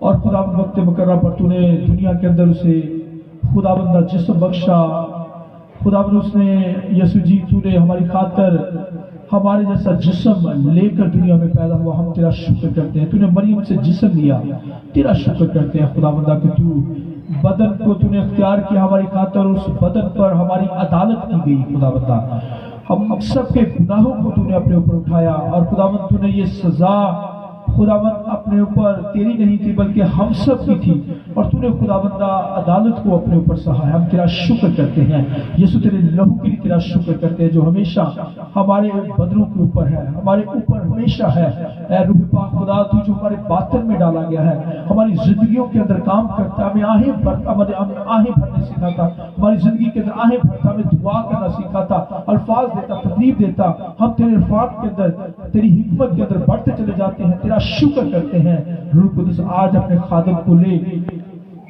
اور خداوند وقت مقررہ پر تو نے دنیا کے اندر اسے خداوند کا جسم بخشا، خداوند اس نے یسوع جی تو نے ہماری خاطر ہمارے جیسا جسم لے کر دنیا میں پیدا ہوا، ہم تیرا شکر کرتے ہیں۔ تو نے مریم سے جسم لیا، تیرا شکر کرتے ہیں خداوندہ کہ تو بدن کو تو نے اختیار کیا ہماری خاطر، اس بدن پر ہماری عدالت کی گئی خداوندہ، ہم سب کے گناہوں کو تو نے اپنے اوپر اٹھایا، اور خداوند تو نے یہ سزا خداوند اپنے اوپر تیری نہیں تھی بلکہ ہم سب کی تھی، اور تو نے خداوندہ عدالت کو اپنے اوپر سہا ہے۔ ہم تیرا شکر کرتے ہیں یسوع، تیرے لہو کے لیے تیرا شکر کرتے ہیں جو ہمیشہ ہمارے بدنوں کے اوپر ہے، ہمارے اوپر ہمیشہ ہے۔ اے روح پاک خدا، تو جو ہمارے باطن میں ڈالا گیا ہے، ہماری زندگیوں کے اندر کام کرتا، ہمیں آہیں بھرنے سکھاتا، ہماری زندگی کے اندر آہیں بھرتا، ہمیں دعا کرنا سکھاتا، الفاظ دیتا، تقریب دیتا، ہم تیرے عرفات کے اندر تیری حکمت کے اندر بڑھتے چلے جاتے ہیں، تیرا شکر کرتے ہیں۔ روح قدس آج اپنے خادم کو لے،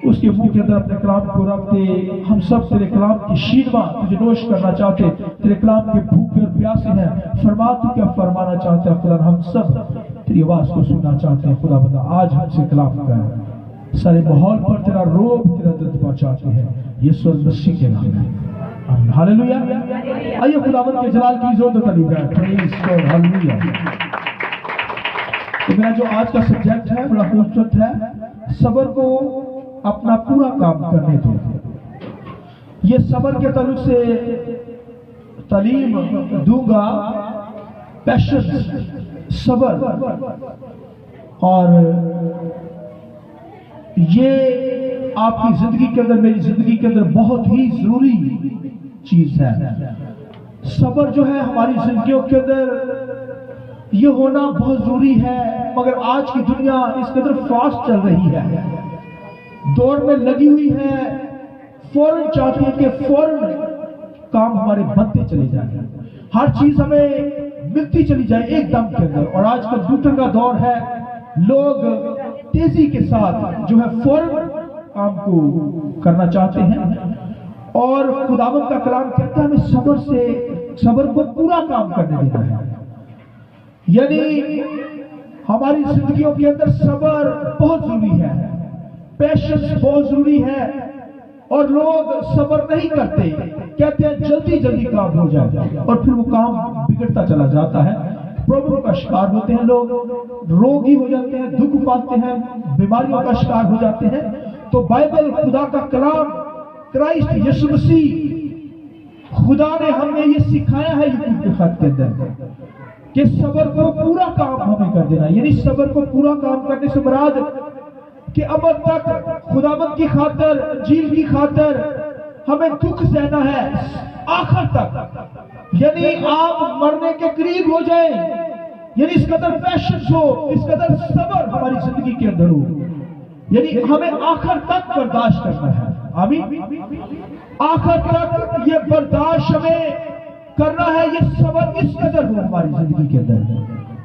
اس کے منہ کے اندر اپنے کلام کو رکھ دے، ہم سب تیرے کلام کی شیرواں تجھے نوش کرنا چاہتے، تیرے کلام کے بھوکے اور پیاسے ہیں، فرما تو کیا فرمانا چاہتے ہیں خدا، ہم سب تیری آواز کو سننا چاہتے ہیں خدا بندہ، آج ہم سے کلام کر، سارے ماحول پر تیرا روب تیرا درد پہنچاتے ہیں یسوع مسیح کے نام میں، آمین، ہاللویا۔ آئیے خداوند کے جلال کی زور تعریف ہے، پریز گاڈ، ہاللویا۔ تو میرا جو آج کا سبجیکٹ ہے بڑا خوبصورت ہے، صبر کو اپنا پورا کام کرنے دو۔ یہ صبر کے تعلق سے تعلیم دوں گا، پیشنس، صبر، اور یہ آپ کی زندگی کے اندر، میری زندگی کے اندر بہت ہی ضروری چیز ہے۔ صبر جو ہے ہماری زندگیوں کے اندر یہ ہونا بہت ضروری ہے، مگر آج کی دنیا اس قدر فاسٹ چل رہی ہے، دوڑ میں لگی ہوئی ہے، فوراً چاہتی ہے کہ فوراً کام ہمارے بنتے چلے جائیں، ہر چیز ہمیں ملتی چلی جائے ایک دم کے اندر، اور آج کمپیوٹر کا دور ہے، لوگ تیزی کے ساتھ جو ہے فوراً کام کو کرنا چاہتے ہیں، اور خداوند کا کلام کہتا ہے ہمیں صبر کو پورا کام کرنے دینا ہے، یعنی ہماری زندگیوں کے اندر صبر بہت ضروری ہے، پیشنس بہت ضروری ہے، اور لوگ صبر نہیں کرتے، کہتے ہیں جلدی جلدی کام ہو جائے، اور پھر وہ کام بگڑتا چلا جاتا ہے، پرابلم کا شکار ہوتے ہیں لوگ، روگی ہو جاتے ہیں، دکھ پاتے ہیں، بیماریوں کا شکار ہو جاتے ہیں۔ تو بائبل، خدا کا کلام، کرائسٹ یسوع مسیح، خدا نے ہمیں یہ سکھایا ہے یعقوب کے خط کے اندر کہ صبر کو پورا کام ہمیں کر دینا، یعنی صبر کو پورا کام کرنے سے مراد کہ ابد تک خداوند کی خاطر، انجیل کی خاطر ہمیں دکھ سہنا ہے آخر تک، یعنی آپ مرنے کے قریب ہو جائیں، یعنی اس قدر پیشنس ہو، اس قدر صبر ہماری زندگی کے اندر ہو، یعنی ہمیں آخر تک برداشت کرنا ہے، آمین، آخر تک یہ برداشت ہمیں کرنا ہے، یہ صبر اس قدر ہو ہماری زندگی کے اندر۔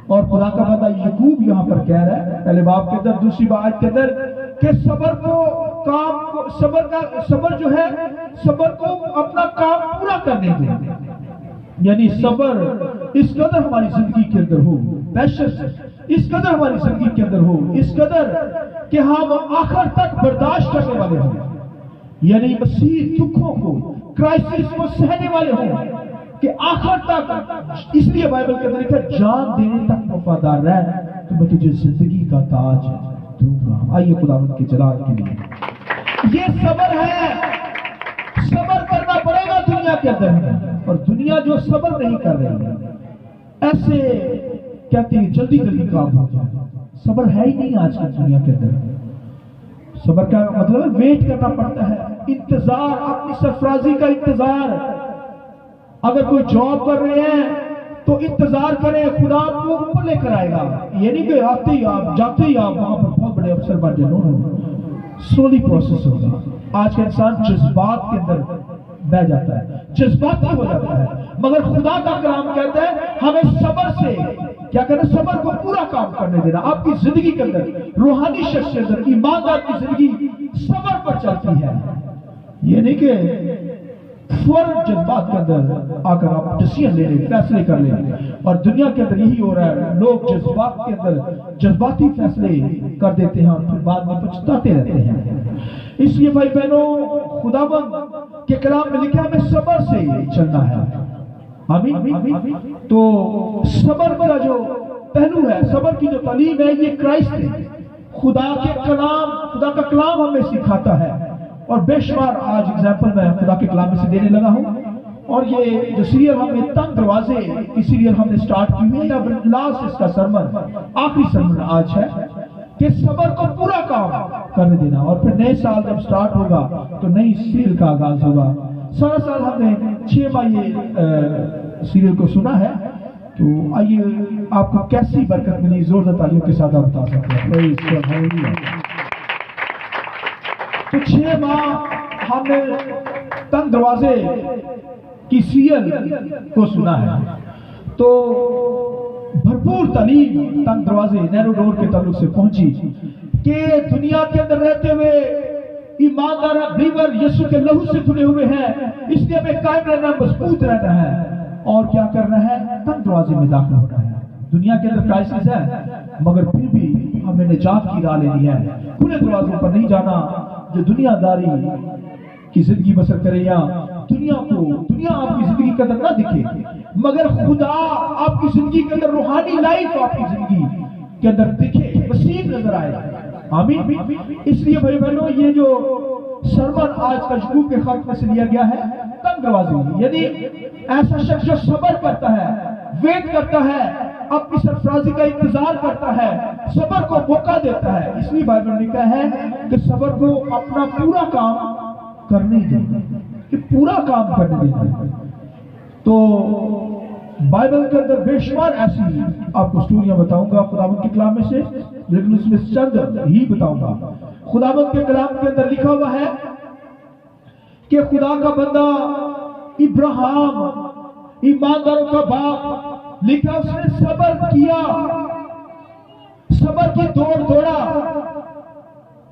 اور خدا کا بندہ یعقوب یہاں پر کہہ رہا ہے پہلے باب کے اندر دوسری آیت کے اندر کہ صبر جو ہے صبر کو اپنا کام پورا کرنے دیں، یعنی صبر اس قدر ہماری زندگی کے اندر ہو، پیشنس اس قدر ہماری زندگی کے اندر ہو، اس قدر کہ ہم آخر تک برداشت کرنے والے ہوں، یعنی مسیح دکھوں کو، کرائسس کو سہنے والے ہوں کہ آخر تک، اس لیے بائبل کے اندر لکھا جان دینے تک وفادار رہ تو میں تجھے زندگی کا تاج دوں گا۔ آئیے خداوند کے جلال کے لیے یہ صبر ہے، صبر کرنا پڑے گا دنیا کے اندر، اور دنیا جو صبر نہیں کر رہی ہے ایسے کہتے ہیں جلدی جلدی کام ہو جائے، صبر ہے ہی نہیں آج کی دنیا کے اندر۔ صبر کا مطلب ہے ویٹ کرنا پڑتا ہے، انتظار، اپنی سرفرازی کا انتظار۔ اگر کوئی جاب کر رہے ہیں تو انتظار کریں، خدا آپ کو اوپر لے کر آئے گا، یہ نہیں کہ آتے ہی آپ جاتے ہی آپ وہاں پر بہت بڑے افسر بن جائیں، سلولی پروسیس ہوگا۔ آج کا انسان جذبات کے اندر بہ جاتا ہے، جذباتی ہو جاتا ہے، مگر خدا کا کلام کہتا ہے ہمیں صبر سے کیا کرنا، صبر کو پورا کام کرنے دینا۔ آپ کی زندگی کے اندر، روحانی شخص کے اندر، ایماندار کی زندگی صبر پر چلتی ہے، یہ نہیں کہ فوراً جذبات کے اندر آ کر آپ ڈیسیژن لے لیں، فیصلے کر لیں. اور دنیا کے اندر یہی ہو رہا ہے، لوگ جذبات کے اندر جذباتی فیصلے کر دیتے ہیں اور پھر بعد میں پچھتاتے رہتے ہیں. اس لیے بھائی بہنوں، خداوند کے کلام میں لکھا ہے ہمیں صبر سے چلنا ہے. آمین. تو صبر کا جو پہلو ہے، صبر کی جو تعلیم ہے، یہ کرائسٹ ہے. خدا کا کلام ہمیں سکھاتا ہے. اور بے شمار آج اگزامپل میں خدا کے کلام میں سے دینے لگا ہوں. اور یہ جو سیریل ہم نے تنگ دروازے کی سیریل ہم نے سٹارٹ کی ہوئی ہے، اب لاسٹ اس کا سرمن، آخری سرمن آج ہے کہ صبر کو پورا کام کرنے دینا. اور پھر نئے سال جب سٹارٹ ہوگا تو نئی سیریل کا آغاز ہوگا. سارا سال ہم نے 6 ماہ یہ سیریل کو سنا ہے. تو آئیے آپ کو کیسی برکت ملی، زوردار تالیوں کے ساتھ آپ بتا سکتے ہیں. تو 6 ماہ ہم نے تنگ دروازے کی سیریل کو سنا ہے. تو بھرپور تعلیم تنگ دروازے نیرو ڈور کے تعلق سے پہنچی کہ دنیا کے اندر رہتے ہوئے ایماندار بلیور یسوع کے لہو سے دھلے ہوئے ہیں، اس لیے ہمیں قائم رہنا، مضبوط رہنا ہے. اور کیا کرنا ہے؟ تنگ دروازے میں داخل ہونا ہے. دنیا کے اندر کرائسس ہے، مگر پھر بھی ہمیں نجات کی راہ لینی ہے. کھلے دروازوں پر نہیں جانا. جو دنیا داری کی زندگی بسر کرے یا دنیا آپ کی زندگی کے اندر نہ دکھے، مگر خدا آپ کی زندگی کے اندر روحانی لائف آپ کی زندگی کے اندر دکھے، وسیع نظر آئے. آمین. اس لیے بھائی بہنوں، یہ جو سرمن آج کا یعقوب کے خط میں سے لیا گیا ہے، تنگ دروازے، یعنی ایسا شخص جو صبر کرتا ہے، ویٹ کرتا ہے، اپنی سرفرازی کا انتظار کرتا ہے، صبر کو موقع دیتا ہے. اس لیے بائبل میں لکھا ہے کہ صبر کو اپنا پورا کام کرنے دینا، کہ پورا کام کرنے دینا. تو بائبل کے اندر بے شمار ایسی آپ کو سٹوریاں بتاؤں گا خداوند کے کلام میں سے، لیکن اس میں چند ہی بتاؤں گا. خداوند کے کلام کے اندر لکھا ہوا ہے کہ خدا کا بندہ ابراہیم، ایمانداروں کا باپ، لکھا اس نے صبر کیا، صبر کی دوڑ دوڑا،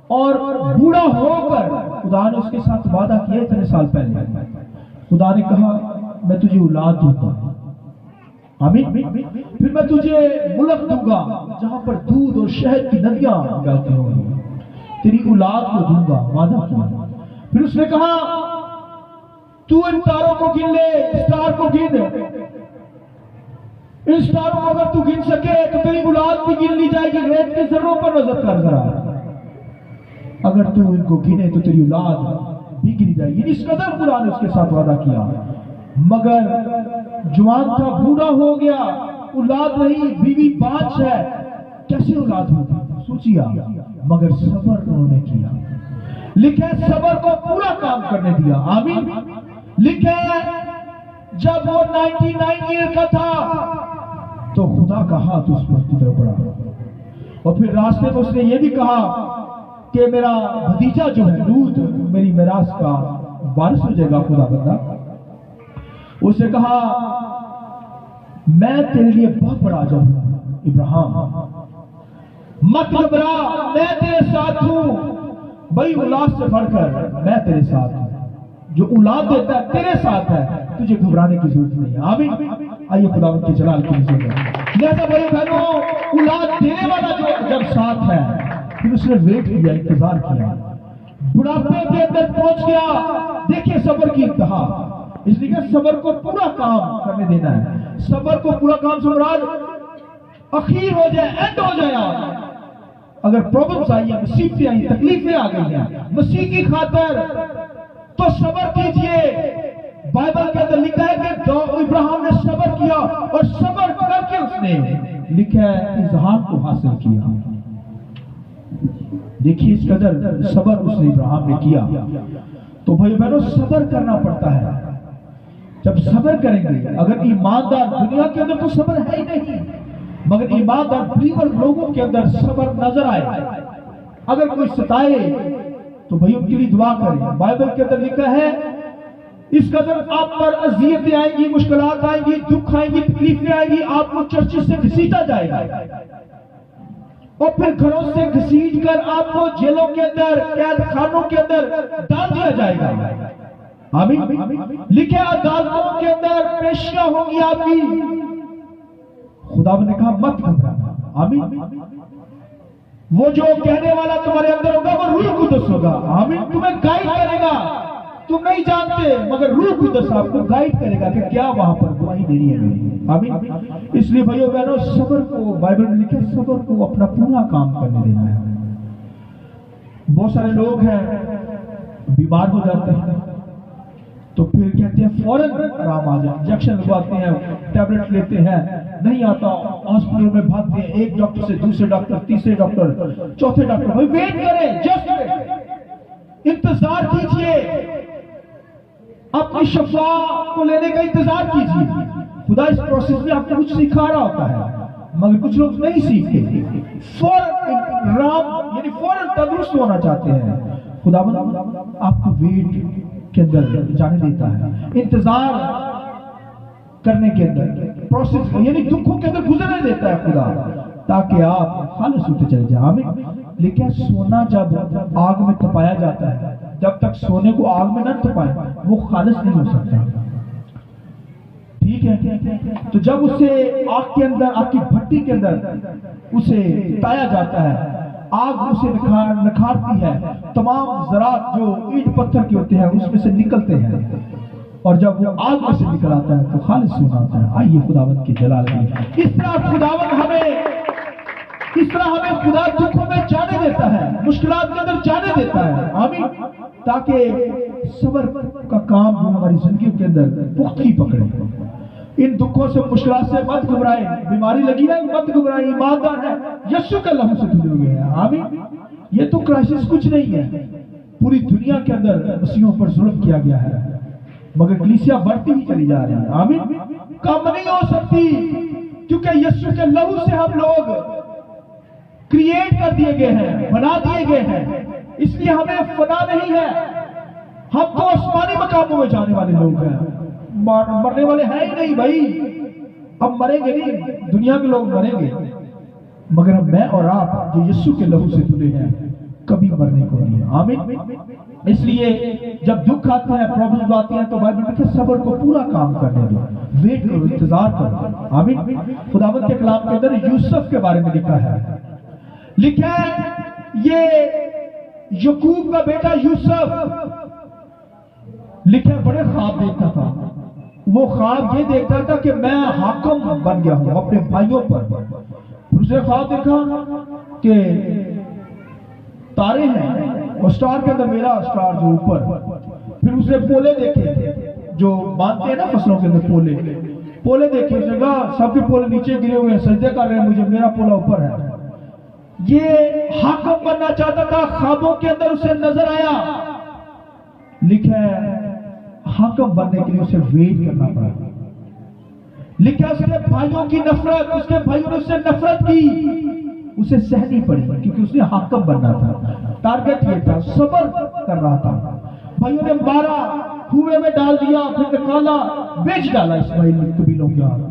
اور بوڑھا ہو کر خدا نے اس کے ساتھ وعدہ کیا. اتنے سال پہلے خدا نے کہا میں تجھے اولاد دوں گا. آمین. پھر میں تجھے ملک دوں گا جہاں پر دودھ اور شہد کی ندیاں بہتی ہوں گی، تیری اولاد کو دوں گا، وعدہ کیا. پھر اس نے کہا تو ان تاروں کو گن لے، اسٹار کو گن، ان اسٹاروں کو اگر تو گن سکے تو تیری اولاد بھی گن لی جائے گی. ریت کے ذروں پر نظر کر ذرا، اگر تو ان کو گنے تو تیری اولاد بھی گنی جائے گی. اس قدر خدا نے اس کے ساتھ وعدہ کیا. مگر جوان تھا، بوڑھا ہو گیا، اولاد نہیں، بیوی 5 ہے، کیسے اولاد ہوگی؟ سوچیا. مگر صبر انہوں نے کیا. لکھے صبر کو پورا کام کرنے دیا. آمین. لکھے جب وہ 99 ایئر کا تھا تو خدا کا ہاتھ اس پر کی طرف بڑھا، اور پھر راستے میں اس نے یہ بھی کہا کہ میرا بھتیجا جو ہے لوط میری میراث کا وارث ہو جائے گا. خدا بندہ اس نے کہا میں تیرے لیے بہت بڑا عجب ہوں ابراہیم، مت گھبرا، میں تیرے ساتھ ہوں. بھائی اولاد سے بڑھ کر میں تیرے ساتھ ہوں، جو اولاد دیتا ہے تیرے ساتھ ہے، تجھے گھبرانے کی ضرورت نہیں ہے. آمین. آئیے خداوند کے جلال کی نظر میں لہذا بھائی بہنوں، اولاد دینے والا جو جب ساتھ ہے، پھر اس نے ویٹ کیا، انتظار کیا، بڑھاپے کے اندر پہنچ گیا. دیکھیں صبر کی انتہا. اس لیے کہ صبر کو پورا کام کرنے دینا ہے. صبر کو پورا کام سے مراد اخیر ہو جائے، اینڈ ہو جائے. اگر پرابلمز آئی ہیں، مصیبتیں آئی، تکلیفیں آ گئی ہیں مسیح کی خاطر، تو صبر کیجئے. بائبل کے اندر لکھا ہے کہ ابراہیم نے صبر کیا، اور صبر کر کے اس نے لکھا ہے اظہار کو حاصل کیا. دیکھیے اس قدر صبر اس نے ابراہیم نے کیا. تو بھائی بہنوں، صبر کرنا پڑتا ہے. جب صبر کریں گے، اگر ایماندار دنیا کے اندر تو صبر ہے ہی نہیں، مگر ایماندار بلیور لوگوں کے اندر صبر نظر آئے. اگر کوئی ستائے تو بھائی ان کے لیے دعا کریں. بائبل کے اندر لکھا ہے اس قدر آپ پر اذیتیں آئیں گی، مشکلات آئیں گی، دکھ آئیں گی، تکلیفیں آئیں گی، آپ کو چرچز سے گھسیٹا جائے گا، اور پھر گھروں سے گھسیٹ کر آپ کو جیلوں کے اندر، قید خانوں کے اندر ڈال دیا جائے گا. آمین. لکھے عدالتوں کے اندر پیشیاں ہوں گی آپ کی. خدا نے کہا مت گھبرانا. آمین. وہ جو کہنے والا تمہارے اندر ہوگا وہ روح قدس ہوگا. آمین. تمہیں گائیڈ کرے گا. تم نہیں جانتے مگر روح قدس آپ کو گائیڈ کرے گا کہ کیا وہاں پر گواہی دینی ہے میری. آمین. اس لیے بھائیو بہنوں صبر کو بائبل میں لکھے صبر کو اپنا پورا کام کرنے دینا ہے. بہت سارے لوگ ہیں بیمار ہو جاتے ہیں تو پھر کہتے ہیں فوراً آرام آ جائے, انجیکشن لگواتے ہیں, ٹیبلٹ لیتے ہیں, نہیں آتا, ہاسپٹل میں بھاگتے ہیں, ایک ڈاکٹر سے دوسرے ڈاکٹر, تیسرے ڈاکٹر, چوتھے ڈاکٹر. بھائی ویٹ کریں, جسٹ انتظار کیجئے, اپنی شفا کو لینے کا انتظار کیجئے. خدا اس پروسیس میں آپ کو کچھ سکھا رہا ہوتا ہے مگر کچھ لوگ نہیں سیکھتے, فوراً رام یعنی فوراً تندرست ہونا چاہتے ہیں. خدا آپ کو ویٹ کے اندر جانے دیتا ہے, انتظار کرنے کے اندر, پروسیس یعنی دکھوں کے اندر گزرنے دیتا ہے خدا, تاکہ آپ خالص ہوتے چلے جائیں. آمین. لیکن سونا جب آگ میں تپایا جاتا ہے, جب تک سونے کو آگ میں نہ تپائے وہ خالص نہیں ہو سکتا. ٹھیک ہے. تو جب اسے آگ کے اندر, آگ کی بھٹی کے اندر اسے تایا جاتا ہے, آگ اسے نکھارتی ہے, تمام ذرات جو اینٹ پتھر کے ہوتے ہیں اس میں سے نکلتے ہیں, اور جب وہ آگ میں سے نکل آتا ہے تو خالص سونا آتا ہے. آئیے خداوند کی جلال کی. اس طرح ہمیں خدا دکھوں میں جانے دیتا ہے, مشکلات کے اندر جانے دیتا ہے. آمین. تاکہ صبر کا کام جو ہماری زندگی کے اندر پختگی پکڑے. ان دکھوں سے, مشکلات سے مت گھبرائیں. بیماری لگی ہے مت گھبرائیں, ایماندار ہے, یسوع کے لہو سے دھلے ہوئے ہیں. آمین. یہ تو کرائسس کچھ نہیں ہے, پوری دنیا کے اندر مسیحوں پر ظلم کیا گیا ہے مگر کلیسیا بڑھتی ہی چلی جا رہی ہے. آمین. کم نہیں ہو سکتی کیونکہ یسوع کے لہو سے ہم لوگ کریٹ کر دیے گئے ہیں, بنا دیے گئے ہیں. اس لیے ہمیں فنا نہیں ہے, ہم تو آسمانی مقاموں میں جانے والے لوگ ہیں, مرنے والے ہیں ہی نہیں بھائی. اب مریں گے نہیں, دنیا کے لوگ مریں گے مگر میں اور آپ جو یسوع کے لہو سے دھلے ہیں کبھی مرنے کو نہیں ہے. آمین. اس لیے جب دکھ آتے ہیں, پرابلمز آتی ہیں تو بائبل میں کہ صبر کو پورا کام کرنے دو, ویٹ کرو, انتظار کرو. آمین. خداوند کے کلام کے اندر یوسف کے بارے میں لکھا ہے, لکھا ہے یہ یعقوب کا بیٹا یوسف, لکھا ہے بڑے خواب دیکھتا تھا. وہ خواب یہ دیکھتا تھا کہ میں حاکم بن گیا ہوں اپنے بھائیوں پر. دوسرے خواب دیکھا کہ تارے ہیں اور سٹار کے اندر میرا سٹار جو اوپر. پھر اس نے پولے دیکھے جو باندھتے ہیں نا فصلوں کے اندر, پولے دیکھے. اس نے کہا سب کے پولے نیچے گرے ہوئے ہیں, سجدے کر رہے ہیں مجھے, میرا پولا اوپر ہے. یہ حاکم بننا چاہتا تھا, خوابوں کے اندر اسے نظر آیا. لکھا ہے حاکم بننے کے لیے اسے ویٹ کرنا پڑا. لکھا اس کے بھائیوں کی نفرت, اس کے بھائیوں نے اس سے نفرت کی, اسے سہنی پڑی کیونکہ اس نے حاکم بننا تھا. ٹارگٹ یہ تھا, صبر کر رہا تھا. بھائیوں نے مارا, کنویں میں ڈال دیا, پھر نکالا, بیچ ڈالا اسماعیل قبیلوں کے ہاتھ.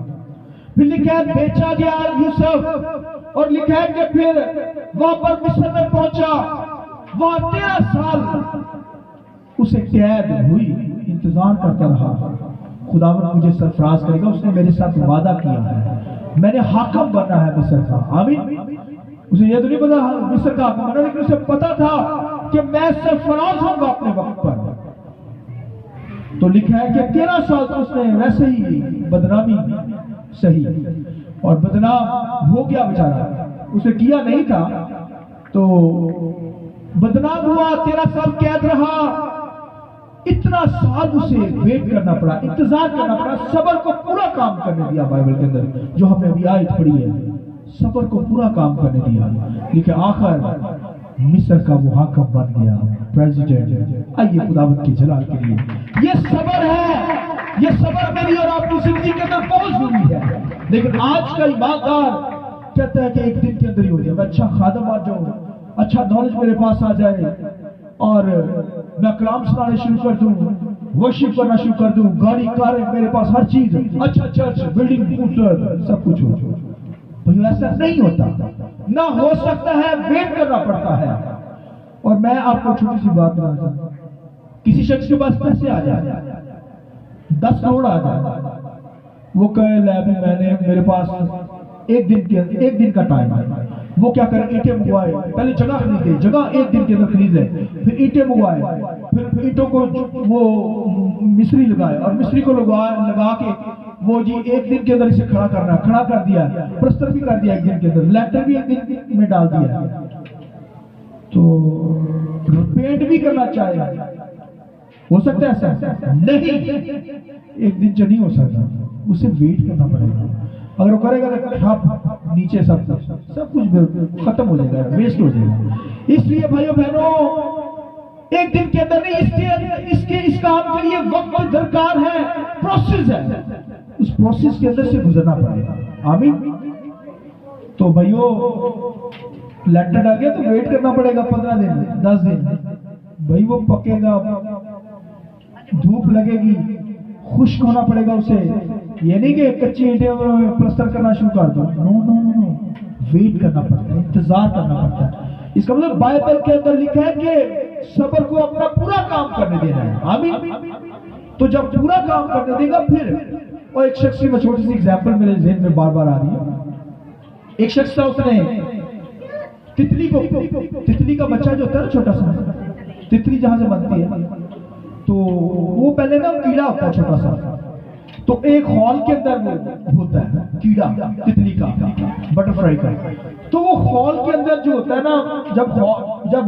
پھر لکھا ہے بیچا گیا یوسف, اور لکھا ہے کہ پھر وہاں پر مصر میں پہنچا, وہاں 13 سال اسے قید ہوئی, انتظار کرتا رہا. خداوند مجھے سرفراز کرے گا, اس نے میرے ساتھ وعدہ کیا ہے, میں نے حاکم بننا ہے مصر کا. آمین. اسے یہ تو نہیں پتا مصر کا حاکم بننا, لیکن اسے پتا تھا کہ میں سرفراز ہوں گا اپنے وقت پر. تو لکھا ہے کہ 13 سال تو اس نے ویسے ہی بدنامی سہی, اور بدنام ہو گیا بیچارہ. اسے کیا نہیں تھا تو بدنام ہوا, 13 سال قید رہا. اتنا سال اسے ویٹ کرنا پڑا, انتظار کرنا پڑا, صبر کو پورا کام کرنے دیا. بائبل کے اندر جو ہمیں ابھی آیت پڑھی ہے, صبر کو پورا کام کرنے دیا. لیکن آخر مصر کا وہ حاکم بن گیا, پریزیڈنٹ. آئیے خداوند کی جلال کے لیے یہ صبر ہے, یہ صبر میری اور آپ کی زندگی کے اندر بہت ضروری ہے. لیکن آج کا ایماندار کہتا ہے کہ ایک دن کے اندر ہی ہو جائے, میں اچھا خادم آ جاؤں, اچھا نالج میرے پاس آ جائے, اور میں کلام سنانے شروع کر دوں, ورشپ کرنا شروع کر دوں, گاڑی کاریں میرے پاس, ہر چیز, اچھا چرچ, بلڈنگ, پوسٹر, سب کچھ ہو. بھئی ایسا نہیں ہوتا, نہ ہو سکتا ہے, ویٹ کرنا پڑتا ہے. اور میں آپ کو چھوٹی سی بات بتاتا ہوں, کسی شخص کے پاس پیسے آ جائے 10 کروڑ آ جائے, وہ کہے لے میں نے میرے پاس ایک دن کا ٹائم ہے, وہ کیا کرے اینٹیں منگوائے, پہلے جگہ خریدے, جگہ ایک دن کے اندر خرید لے, پھر اینٹیں منگوائے, پھر اینٹوں کو وہ مستری لگائے, اور مستری کو لگا کے وہ جی ایک دن کے اندر اسے کھڑا کر دیا, پلسٹر بھی کر دیا ایک دن کے اندر, لینٹر بھی ایک دن میں ڈال دیا. تو پینٹ بھی کرنا چاہے, ہو سکتا ہے ایسا؟ نہیں, ایک دن جو نہیں ہو سکتا, اسے ویٹ کرنا پڑے گا. اگر وہ کرے گا تو نیچے سب کچھ ختم ہو جائے گا, ویسٹ ہو جائے گا. اس لیے بھائیو بہنوں, ایک دن کے اندر نہیں, اس کام کے لیے وقت درکار ہے, پروسیس ہے, اس پروسیس کے اندر سے گزرنا پڑے گا. آمین. تو بھائیو لیٹر ڈال گیا تو ویٹ کرنا پڑے گا 15 دن 10 دن, بھائی وہ پکے گا, دھوپ لگے گی, خشک ہونا پڑے گا اسے. یہ نہیں کہ کچی اینٹیں پلسٹر کرنا شروع کر دو, نو, ویٹ کرنا پڑتا ہے, انتظار کرنا پڑتا ہے. اس کا مطلب بائبل کے اندر لکھا ہے کہ صبر کو اپنا پورا کام کرنے دینا ہے. آمین. تو جب پورا کام کرنے دے گا پھر, اور ایک شخص کی میں چھوٹی سی ایگزامپل میرے ذہن میں بار بار آ رہی ہے. ایک شخص تھا, اس نے تتلی کا بچہ جو ہوتا ہے چھوٹا سا, تتلی جہاں سے بنتی ہے, تو وہ پہلے نا کیڑا ہوتا ہے چھوٹا سا, تو ایک ہال کے اندر ہوتا ہے کیڑا تتلی کا, بٹر فلائی کا. تو وہ ہال کے اندر جو ہوتا ہے نا, جب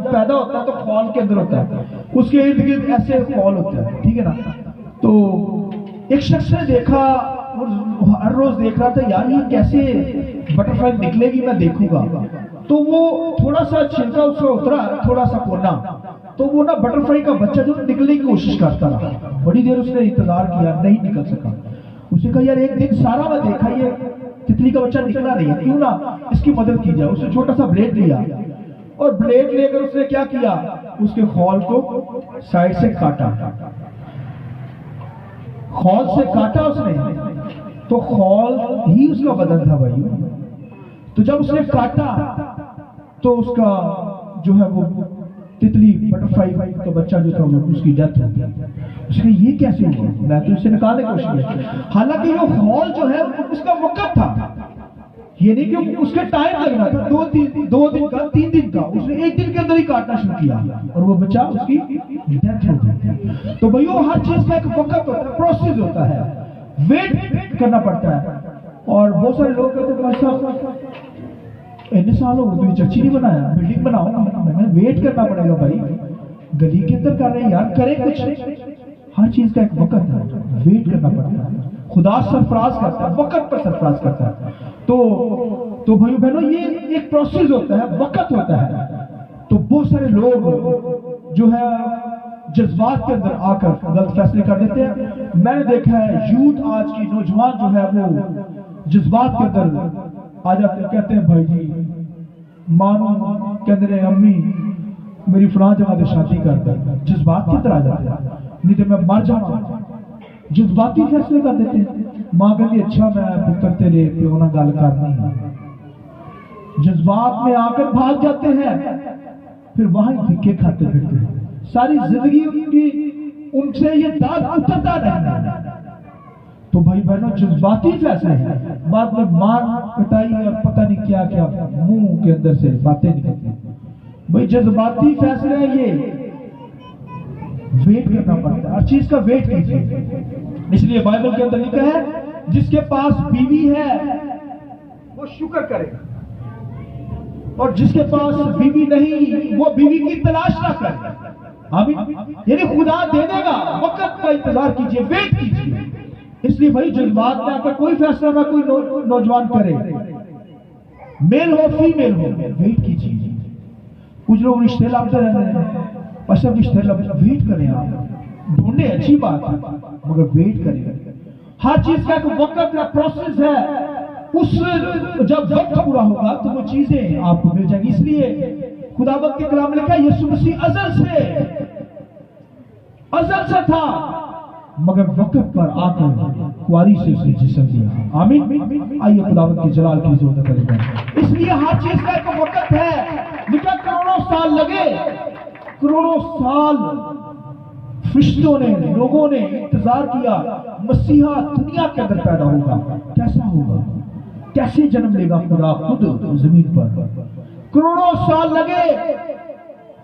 پیدا ہوتا ہے تو ہال کے اندر ہوتا ہے, اس کے ارد گرد ایسے ہال ہوتا ہے, ٹھیک ہے نا. تو ایک شخص نے دیکھا, ہر روز دیکھ رہا تھا, یار یہ کیسے بٹر فلائی نکلے گی, میں دیکھوں گا. تو وہ تھوڑا سا چھلکا اس کا اترا, تھوڑا سا کونا, تو وہ نا بٹر فلائی کا بچہ جو نکلنے کی کوشش کرتا رہا. بڑی دیر اس نے انتظار کیا, نہیں نکل سکا. اسے کہا یار ایک دن سارا میں دیکھا یہ تتلی کا بچہ نکلا نہیں ہے, کیوں نہ اس کی مدد کی جائے. اس نے چھوٹا سا بلیڈ لیا, اور بلیڈ لے کر اس نے کیا کیا, اس کے خول کو سائڈ سے کاٹا, خول سے کاٹا اس نے, تو خول ہی اس کا بدن تھا بھائی. تو جب اس نے کاٹا تو اس کا جو ہے وہ تتلی بٹر فلائی کا بچہ جو تھا وہ اس کی ڈیتھ ہو گئی. اس نے یہ کیسے ہوا, میں تو اسے نکالنے کی کوشش کی, حالانکہ یہ خول جو ہے اس کا وقت تھا, یہ نہیں کہ اس کے ٹائم لگنا تھا, 2 دن کا 3 دن کا, اس نے 1 دن کے اندر ہی کاٹنا شروع کیا, اور وہ بچہ اس کی ڈیتھ ہو گئی. تو بھائیو ہر چیز کا ایک وقت ہوتا ہے, پروسیس ہوتا ہے, ویٹ کرنا پڑتا ہے. اور بہت سارے لوگ کہتے ہیں ایسا اتنے سال ہو گئے چچی نہیں بنایا, بلڈنگ بناؤ, میں نے ویٹ کرنا پڑے گا. بھائی گلی کے اندر کر رہے ہیں یار, کرے کچھ, ہر چیز کا ایک وقت ہے, ویٹ کرنا پڑتا ہے. خدا سرفراز کرتا ہے, وقت پر سرفراز کرتا ہے. تو بھائیو بہنوں یہ ایک پروسیس ہوتا ہے, وقت ہوتا ہے. تو بہت سارے لوگ جو ہے جذبات کے اندر آ کر غلط فیصلے کر دیتے ہیں. میں نے دیکھا ہے یوتھ آج کی نوجوان جو ہے وہ جذبات کے اندر آ جاتے ہیں, کہتے ہیں بھائی جی مانو کہتے ہیں امی میری فلاں جگہ سے شادی کر دیں, جذبات کے اندر آ جاتے ہیں, نہیں تو میں مر جاؤں, جذباتی فیصلے کر دیتے ہیں. ماں کہتی اچھا میں پتر تیرے پیو نہ گل کرنی ہے, جذبات میں آ کر بھاگ جاتے ہیں, پھر وہاں دھکے کھاتے پھرتے ہیں. ساری زندگی ان سے یہ داغ اترتا رہتا ہے. تو بھائی بہنوں جذباتی فیصلے ہیں, بعد میں مار پٹائی اور پتہ نہیں کیا کیا منہ کے اندر سے باتیں نکلتی ہیں. بھائی جذباتی فیصلے ہیں, یہ ویٹ کرنا پڑتا ہے, ہر چیز کا ویٹ کیجیے. اس لیے بائبل کے اندر لکھا ہے جس کے پاس بیوی ہے وہ شکر کرے, اور جس کے پاس بیوی نہیں وہ بیوی کی تلاش نہ کرے. آمین. یعنی خدا دے دے گا, وقت کا انتظار کیجیے, ویٹ کیجیے. اس لیے بھائی جذبات میں آ کر کوئی فیصلہ نہ کوئی نوجوان کرے, میل ہو فیمیل ہو, ویٹ کیجیے. کچھ لوگ رشتے لاتے رہتے ہیں, اچھا رشتے لاتے, ویٹ کریں, آپ ڈھونڈے اچھی بات ہے مگر ویٹ کریں. ہر چیز کا ایک وقت کا پروسیس ہے, اس جب وقت پورا ہوگا تو وہ چیزیں آپ کو مل جائیں گی. اس لیے خداوند کے کلام میں لکھا یسوع مسیح ازل سے تھا مگر وقت پر آ کر کواری سے اس نے جسم دیا. آمین. آئیے خداوند کے جلال کی ضرورت کریں گے. اس لیے ہر چیز کا ایک وقت ہے. لکھا کروڑوں سال لگے, کروڑوں سال فرشتوں نے، لوگوں نے انتظار کیا مسیحا دنیا کے اندر پیدا ہوگا، کیسا ہوگا، کیسے جنم لے گا خدا خود زمین پر. کروڑوں سال لگے،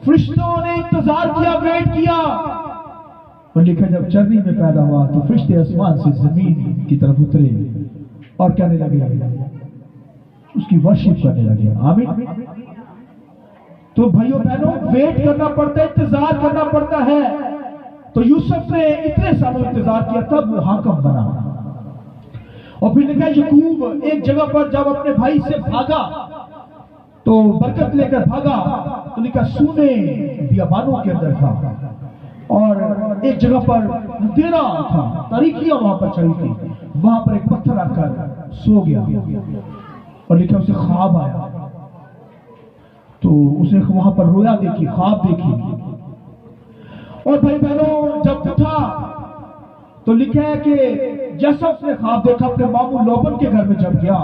فرشتوں نے انتظار کیا، ویٹ کیا، اور لکھا جب چرنی میں پیدا ہوا تو فرشتے آسمان سے زمین کی طرف اترے اور کہنے لگے، اس کی ورشپ کرنے لگے. آمین. تو بھائیوں بہنوں، ویٹ کرنا پڑتا ہے، انتظار کرنا پڑتا ہے. تو یوسف نے اتنے سالوں انتظار کیا تب وہ حاکم بنا. اور پھر لکھا یعقوب ایک جگہ پر جب اپنے بھائی سے بھاگا تو برکت لے کر بھاگا تو لکھا سونے بیابانوں کے اندر تھا، اور ایک جگہ پر اندھیرا تھا، تاریکیاں وہاں پر چلی تھی. وہاں پر ایک پتھر آ کر سو گیا اور لکھا اسے خواب آیا. تو اس نے وہاں پر رویا دیکھی، خواب دیکھی. اور بھائی بہنوں جب اٹھا تو لکھا ہے کہ جیسا اس نے خواب دیکھا اپنے ماموں لوبن کے گھر میں جب گیا،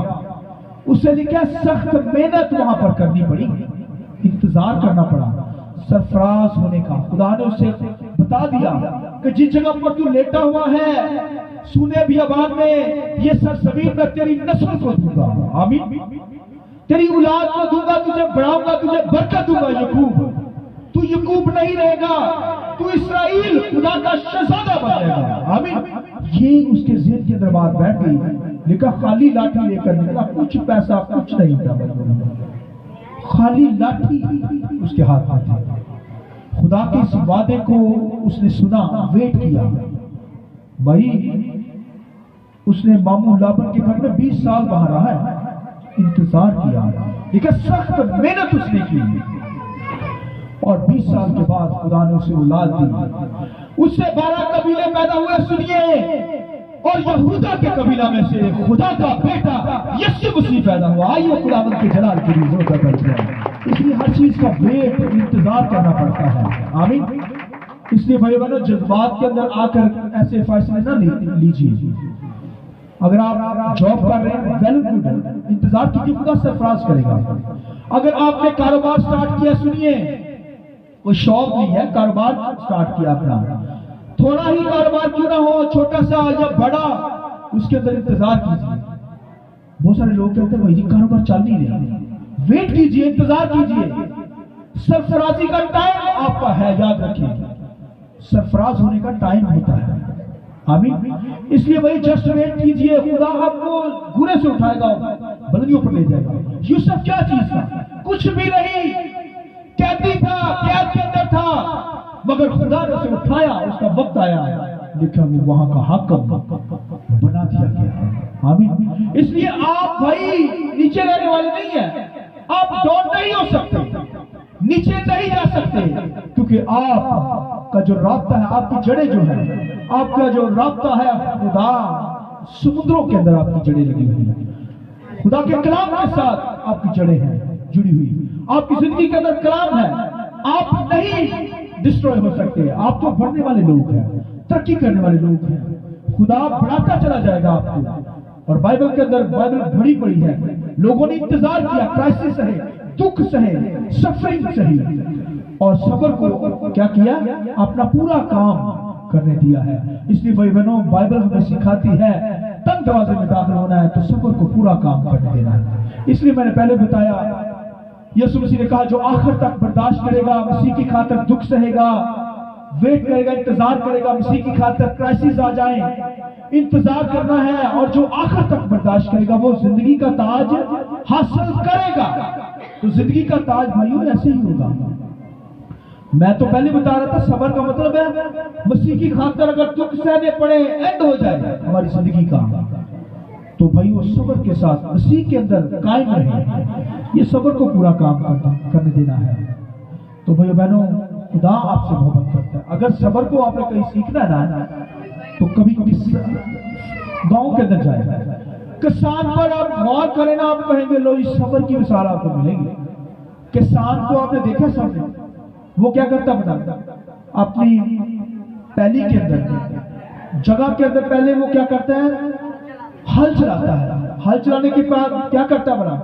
اسے لکھا سخت محنت وہاں پر کرنی پڑی، انتظار کرنا پڑا سرفراز ہونے کا. خدا نے اسے بتا دیا کہ جس جگہ پر تو لیٹا ہوا ہے سونے بیابان میں، یہ سرزمین میں تیری نسل کو دوں گا. آمین. تیری اولاد کو دوں گا، تجھے بڑھاؤں گا، تجھے برکت دوں گا. یعقوب، تو یعقوب نہیں رہے گا، تو اسرائیل خدا کا شہزادہ بن جائے گا. آمین. یہ اس کے ذہن کے اندر بات بیٹھ گئی. لکھا خالی لاٹھی لے کر نکلا، کچھ پیسہ کچھ نہیں تھا، خالی لاٹھی اس کے ہاتھ میں تھی. خدا کے اس وعدے کو اس نے سنا، ویٹ کیا. بھائی اس نے ماموں لابن کے گھر میں 20 سال وہاں رہا ہے، انتظار کیا، لیکن سخت محنت اس نے کی. اور 20 سال کے بعد خدا نے اسے اولاد دی. اس سے 12 قبیلے پیدا ہوئے. سنیے، اور یہودا کے قبیلہ میں سے خدا کا بیٹا یسوع مسیح پیدا ہوا. آئیے خداوند کے جلال کے لیے زور کرتے ہیں. اس لیے ہر چیز کا ویٹ، انتظار کرنا پڑتا ہے. آمین. اس لیے بھائی بہنوں جذبات کے اندر آ کر ایسے فیصلے نہ لیجیے. اگر آپ جاب کر رہے ہیں ویل گڈ، انتظار کیجیے، خدا سرفراز کرے گا. اگر آپ نے کاروبار سٹارٹ کیا، سنیے کوئی شوق نہیں ہے، کاروبار سٹارٹ کیا اپنا، تھوڑا ہی کاروبار کیوں نہ ہو، چھوٹا سا یا بڑا، اس کے اندر انتظار کیجیے. بہت سارے لوگ کہتے ہیں بھائی جی کاروبار چل نہیں رہا. ویٹ کیجیے، انتظار کیجیے. سرفرازی کا ٹائم آپ کا ہے، یاد رکھیے سرفراز ہونے کا ٹائم ہوتا ہے. آمین. اس لیے بھائی جسٹ ویٹ کیجیے، خدا آپ کو گھوڑے سے اٹھائے گا، بلندیوں پر لے جائے گا. یوسف کیا چیز تھا؟ کچھ بھی نہیں، قیدی تھا، قید کے اندر تھا، مگر خدا نے اسے اٹھایا. اس کا وقت آیا، لکھا وہ وہاں کا حاکم بنا دیا گیا. آمین. اس لیے آپ بھائی نیچے رہنے والے نہیں ہیں. آپ ڈاؤن نہیں ہو سکتے، نیچے نہیں جا سکتے، کیونکہ آپ کا جو رابطہ ہے، آپ کی جڑیں جو ہیں، آپ کا جو رابطہ ہے خدا، سمندروں کے اندر آپ کی جڑیں لگی ہوئی ہیں. خدا کے کلام کے ساتھ آپ کی جڑیں ہیں جڑی ہوئی. آپ کی زندگی کے اندر کلام ہے. آپ نہیں ڈسٹروائے ہو سکتے. آپ تو بڑھنے والے لوگ ہیں، ترقی کرنے والے لوگ ہیں. خدا بڑھاتا چلا جائے گا آپ کو. اور بائبل کے اندر بائبل بڑی پڑی ہے. لوگوں نے انتظار کیا، کرائسس سہے، دکھ سہے، سفرنگ سہی، اور صبر کو کیا کیا؟ اپنا پورا کام کرنے دیا ہے. اس لیے بھائی بہنوں بائبل ہمیں سکھاتی ہے تنگ دروازے میں داخل ہونا ہے تو صبر کو پورا کام کرنے دینا ہے. اس لیے میں نے پہلے بتایا، یسوع مسیح نے کہا جو آخر تک برداشت کرے گا، مسیح کی خاطر دکھ سہے گا، ویٹ کرے گا، انتظار کرے گا، مسیح کی خاطر کرائسس آ جائیں، انتظار کرنا ہے، اور جو آخر تک برداشت کرے گا وہ زندگی کا تاج حاصل کرے گا. تو زندگی کا تاج بھائیوں ایسے ہی ہوگا. میں تو پہلے بتا رہا تھا صبر کا مطلب ہے مسیح کی خاطر اگر دکھ سہنے پڑے، اینڈ ہو جائے ہماری زندگی کا، تو بھائی وہ صبر کے ساتھ مسیح کے اندر قائم رہے. یہ صبر کو پورا کام کرنے دینا ہے. تو بھائی بہنوں خدا آپ سے محبت کرتا ہے. اگر صبر کو آپ نے کہیں سیکھنا ہے نا تو کبھی گاؤں کے اندر جائے، کسان پر آپ غور کریں نا، آپ کہیں گے لو اس صبر کی مثال آپ کو ملیں گے. کسان کو آپ نے دیکھا سامنے، وہ کیا کرتا بتا، اپنی پہلی کے اندر جگہ کے اندر پہلے وہ کیا کرتا ہے؟ ہل چلاتا ہے. ہل چلانے کے بعد کیا کرتا ہے بڑا؟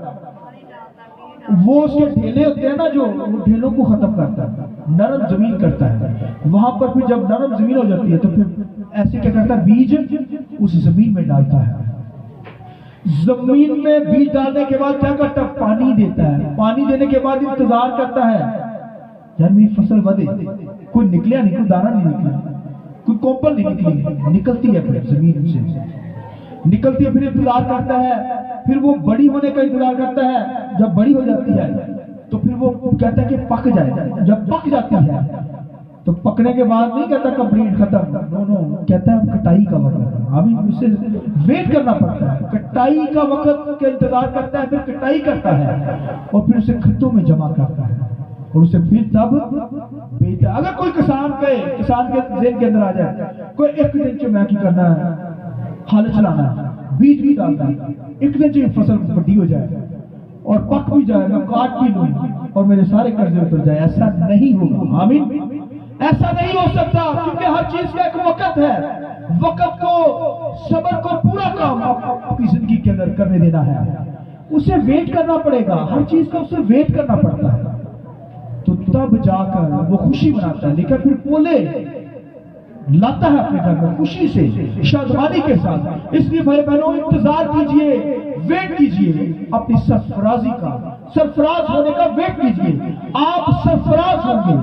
وہ اس کے ڈھیلے ہوتے ہیں نا جو، وہ ڈھیلوں کو ختم کرتا ہے، نرم زمین کرتا ہے. وہاں پر پھر جب نرم زمین ہو جاتی ہے تو پھر ایسے کیا کرتا ہے، بیج اس زمین میں ڈالتا ہے. زمین میں بیج ڈالنے کے بعد کیا کرتا ہے، پانی دیتا ہے. پانی دینے کے بعد انتظار کرتا ہے یار میری فصل ودے. کوئی نکلیا نہیں، کوئی دانہ نہیں نکلا، کوئی کوپل نہیں نکلی. نکلتی ہے پھر زمین سے نکلتی ہے، پھر انتظار کرتا ہے، پھر وہ بڑی ہونے کا انتظار کرتا ہے. جب بڑی ہو جاتی ہے تو پھر وہ کہتا ہے کہ پک جائے. جب پک جاتی ہے تو پکنے کے بعد نہیں کہتا کمپلیٹ ختم، نو کہتا ہے اب کٹائی کا وقت ہے. ابھی اسے ویٹ کرنا پڑتا ہے، کٹائی کا وقت کا انتظار کرتا ہے، پھر کٹائی کرتا ہے اور پھر اسے کھتوں میں جمع کرتا ہے اور اسے پھر تب بیچتا ہے. اگر کوئی کسان کے ذہن کے اندر آ جائے کوئی ایک دن سے میں کی کرنا ہے، ہل چلانا ہے، بیج بھی ڈالنا ہے، ایک دن سے فصل بڑی ہو جائے اور پک بھی جائے، میں کاٹ بھی لوں اور میرے سارے قرضے اتر جائے، ایسا نہیں ہوگا. آمین. ایسا نہیں ہو سکتا، کیونکہ ہر چیز کا ایک وقت ہے. وقت کو، صبر کو پورا کام اپنی زندگی کے اندر کرنے دینا ہے. اسے ویٹ کرنا پڑے گا، ہر چیز کا اسے ویٹ کرنا پڑتا ہے تو تب جا کر وہ خوشی مناتا ہے. لیکن پھر پولے لاتا ہے اپنے گھر میں خوشی سے، شادمانی کے ساتھ. اس لیے بھائی بہنوں انتظار کیجئے، ویٹ کیجئے اپنی سرفرازی کا، سرفراز ہونے کا ویٹ کیجئے. آپ سرفراز ہوں گے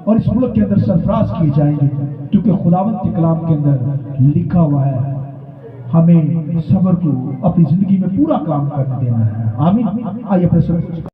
اور اس ملک کے اندر سرفراز کیے جائیں گے، کیونکہ خداوند کے کلام کے اندر لکھا ہوا ہے ہمیں صبر کو اپنی زندگی میں پورا کام کرنے دینا ہے. آمین. آئیے اپنے